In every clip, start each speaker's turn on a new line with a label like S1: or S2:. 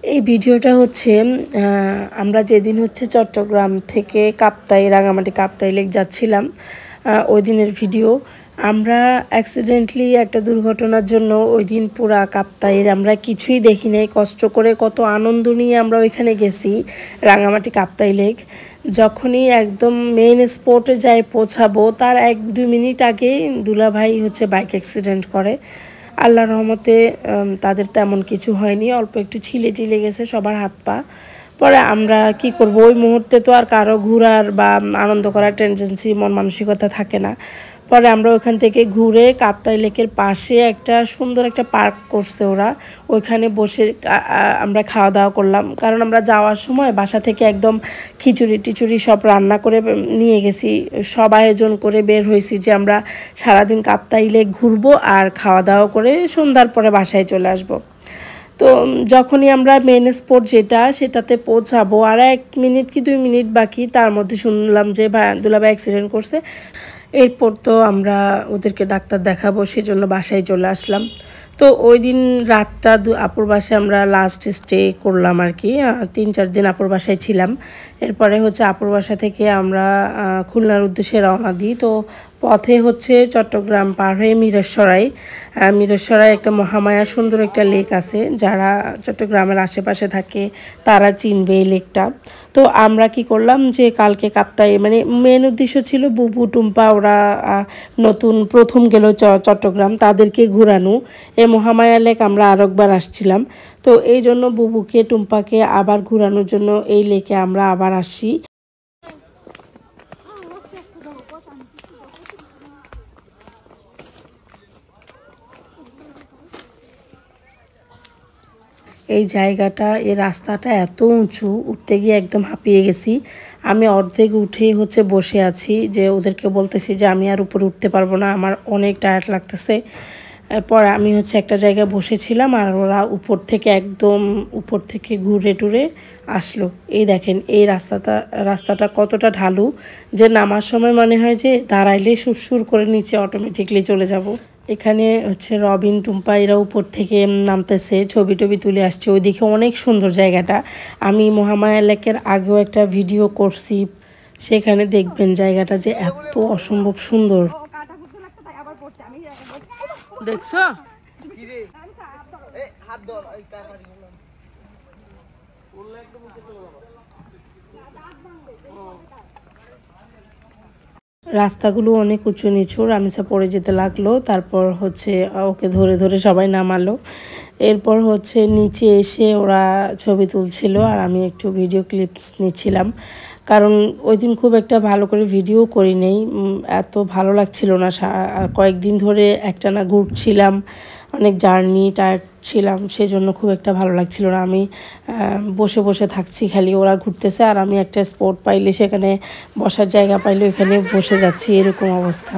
S1: এই ভিডিওটা হচ্ছে আমরা যেদিন হচ্ছে চট্টগ্রাম থেকে কাপ্তাই রাঙামাটি কাপ্তাই লেক যাচ্ছিলাম ওই দিনের ভিডিও। আমরা অ্যাক্সিডেন্টলি একটা দুর্ঘটনার জন্য ওই দিন পুরা কাপ্তাইয়ের আমরা কিছুই দেখি নাই। কষ্ট করে কত আনন্দ নিয়ে আমরা ওইখানে গেছি রাঙামাটি কাপ্তাই লেক। যখনই একদম মেইন স্পটে যাই পৌঁছাবো তার 1-2 মিনিট আগেই দুলাভাই হচ্ছে বাইক অ্যাক্সিডেন্ট করে। আল্লাহর রহমতে তাদের তেমন কিছু হয়নি, অল্প একটু ছিলে টিলে গেছে সবার হাত পা। পরে আমরা কি করব, ওই মুহূর্তে তো আর কারো ঘোরার বা আনন্দ করার টেন্ডেন্সি মন মানসিকতা থাকে না। পরে আমরা ওইখান থেকে ঘুরে কাপ্তাই লেকের পাশে একটা সুন্দর একটা পার্ক করছে ওরা, ওইখানে বসে আমরা খাওয়া দাওয়া করলাম। কারণ আমরা যাওয়ার সময় বাসা থেকে একদম খিচুড়ি টিচুড়ি সব রান্না করে নিয়ে গেছি, সব আয়োজন করে বের হয়েছি যে আমরা সারাদিন কাপ্তাই লেক ঘুরবো আর খাওয়া দাওয়া করে সন্ধ্যার পরে বাসায় চলে আসবো। তো যখনই আমরা মেন স্পট যেটা সেটাতে পৌঁছাবো আর 1 মিনিট কি 2 মিনিট বাকি, তার মধ্যে শুনলাম যে দুলাভাই অ্যাক্সিডেন্ট করছে। এরপর তো আমরা ওদেরকে ডাক্তার দেখাবো, সেজন্য বাসায় চলে আসলাম। তো ওই দিন রাতটা আপুর বাসায় আমরা লাস্ট স্টে করলাম আর কি, 3-4 দিন আপুর বাসায় ছিলাম। এরপরে হচ্ছে আপুর বাসা থেকে আমরা খুলনার উদ্দেশ্যে রওনা দিই। তো পথে হচ্ছে চট্টগ্রাম পার হয়ে মিরসরাই একটা মহামায়া সুন্দর একটা লেক আছে, যারা চট্টগ্রামের আশেপাশে থাকে তারা চিনবে এই লেকটা। তো আমরা কি করলাম যে কালকে কাপ্তাই মানে মেন উদ্দেশ্য ছিল বুবু টুম্পা ওরা নতুন প্রথম গেল চট্টগ্রাম, তাদেরকে ঘোরানো। এই মহামায়া লেক আমরা আরেকবার আসছিলাম, তো এই জন্য বুবুকে টুম্পাকে আবার ঘোরানোর জন্য এই লেকে আমরা আবার আসি। এই জায়গাটা, এই রাস্তাটা এত উঁচু, উঠতে গিয়ে একদম হাঁপিয়ে গেছি। আমি অর্ধেক উঠেই হচ্ছে বসে আছি, যে ওদেরকে বলতেছি যে আমি আর উপরে উঠতে পারবো না, আমার অনেক টায়ার্ড লাগতেছে। এরপর আমি হচ্ছে একটা জায়গায় বসেছিলাম আর ওরা একদম উপর থেকে ঘুরে টুরে আসলো। এই দেখেন এই রাস্তাটা কতটা ঢালু, যে নামার সময় মনে হয় যে দাঁড়াইলে সুরসুর করে নিচে অটোমেটিকলি চলে যাব। এখানে হচ্ছে রবিন টুম্পা এরা উপর থেকে নামতেছে, ছবি টবি তুলে আসছে। ওইদিকে অনেক সুন্দর জায়গাটা, আমি মহামায়া লেকের আগেও একটা ভিডিও করছি, সেখানে দেখবেন জায়গাটা যে এত অসম্ভব সুন্দর। দেখছো রাস্তাগুলো অনেক উঁচু নিচুর, আমিসা পড়ে যেতে লাগলো। তারপর হচ্ছে ওকে ধরে ধরে সবাই নামালো। এরপর হচ্ছে নিচে এসে ওরা ছবি তুলছিল আর আমি একটু ভিডিও ক্লিপস নিচ্ছিলাম, কারণ ওই দিন খুব একটা ভালো করে ভিডিও করি নেই, এত ভালো লাগছিল না। কয়েকদিন ধরে একটানা ঘুরছিলাম, অনেক জার্নি টায়ার্ড ছিলাম, সেজন্য খুব একটা ভালো লাগছিল না। আমি বসে বসে থাকছি খালি, ওরা ঘুরতেছে আর আমি একটা স্পট পাইলে সেখানে বসার জায়গা পাইলে ওখানে বসে যাচ্ছি, এরকম অবস্থা।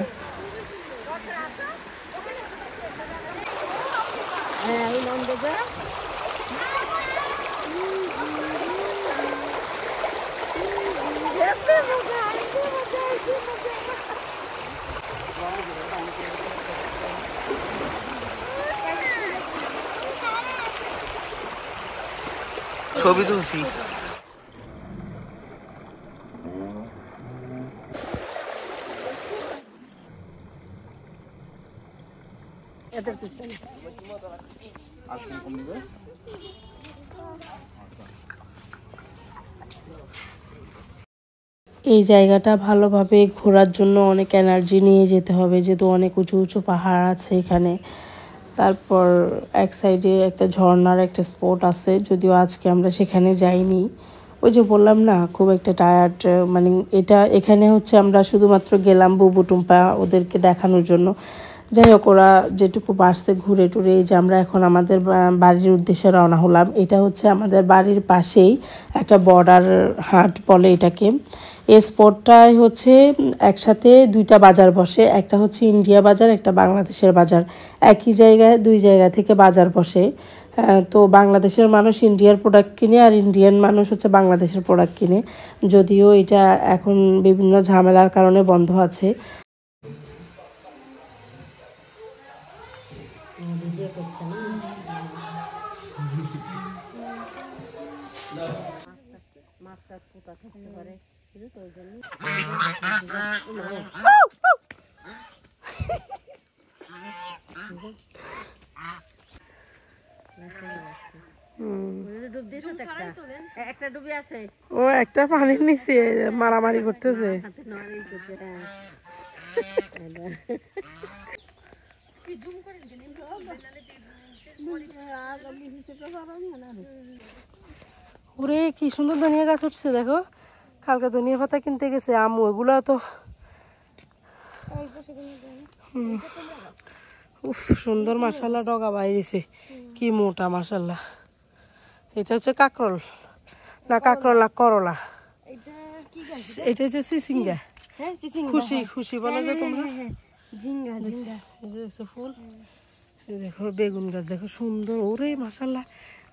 S2: ছবি তুলছি।
S1: এই জায়গাটা ভালোভাবে ঘোরার জন্য অনেক এনার্জি নিয়ে যেতে হবে, যেহেতু অনেক উঁচু উঁচু পাহাড় আছে এখানে। তারপর এক সাইডে একটা ঝর্ণার একটা স্পট আছে, যদিও আজকে আমরা সেখানে যাইনি। ওই যে বললাম না খুব একটা টায়ার্ড, মানে এখানে হচ্ছে আমরা শুধুমাত্র গেলাম বুবু টুম্পা ওদেরকে দেখানোর জন্য। যাই হোক, ওরা যেটুকু পারছে ঘুরে টুরে, এই যে আমরা এখন আমাদের বাড়ির উদ্দেশ্যে রওনা হলাম। এটা হচ্ছে আমাদের বাড়ির পাশেই একটা বর্ডার হাট বলে এটাকে। এই স্পটটায় হচ্ছে একসাথে 2টা বাজার বসে, একটা হচ্ছে ইন্ডিয়া বাজার, একটা বাংলাদেশের বাজার। একই জায়গায় 2 জায়গা থেকে বাজার বসে। তো বাংলাদেশের মানুষ ইন্ডিয়ার প্রোডাক্ট কিনে আর ইন্ডিয়ান মানুষ হচ্ছে বাংলাদেশের প্রোডাক্ট কিনে, যদিও এটা এখন বিভিন্ন ঝামেলার কারণে বন্ধ আছে।
S3: মাছ টাছ পোতা থাকতে পারে কিন্তু তো ওই জন্য ডুব দিয়েছে একটা ডুবি আছে
S1: ও একটা পানির নিচে মারামারি করতেছে। ওরে কি সুন্দর ধনিয়া গাছ উঠছে দেখো, কালকে ধনিয়া পাতা কিনতে গেছে আমু, এগুলো তো উফ সুন্দর মাশাআল্লাহ ডগা বাইরেছে, কি মোটা মাশাআল্লাহ। এটা হচ্ছে কাকরল না কাকরল না করলা, এটা হচ্ছে চিচিঙ্গা, খুশি খুশি বলো যে তোমরা,
S3: ঝিঙ্গা ঝিঙ্গা
S1: ফুল। দেখো বেগুন গাছ দেখো সুন্দর, ওরে মাশাআল্লাহ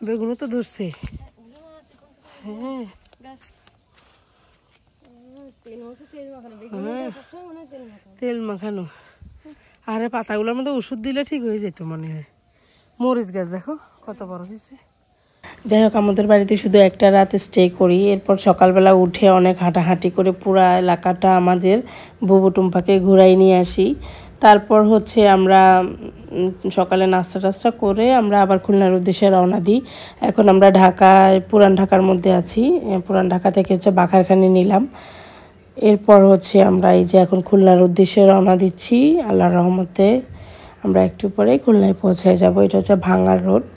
S1: বেগুনও তো ধরছে। হ্যাঁ তেল মাখানো, আরে পাতাগুলোর মধ্যে ওষুধ দিলে ঠিক হয়ে যেত মনে হয়। মরিচ গাছ দেখো কত বড় হয়েছে। যাই হোক আমাদের বাড়িতে শুধু একটা রাত স্টে করি, এরপর সকালবেলা উঠে অনেক হাঁটাহাঁটি করে পুরা এলাকাটা আমাদের বুবু টুম্পাকে ঘুরাই নিয়ে আসি। তারপর হচ্ছে আমরা সকালে নাস্তা টাস্তা করে আমরা আবার খুলনার উদ্দেশ্যে রওনা দিই। এখন আমরা ঢাকায় পুরান ঢাকার মধ্যে আছি, পুরান ঢাকা থেকে হচ্ছে বাখারখানি নিলাম। এরপর হচ্ছে আমরা এই যে এখন খুলনার উদ্দেশ্যে রওনা দিচ্ছি। আল্লাহর রহমতে আমরা একটু পরে খুলনায় পৌঁছায় যাব। এটা হচ্ছে ভাঙার রোড।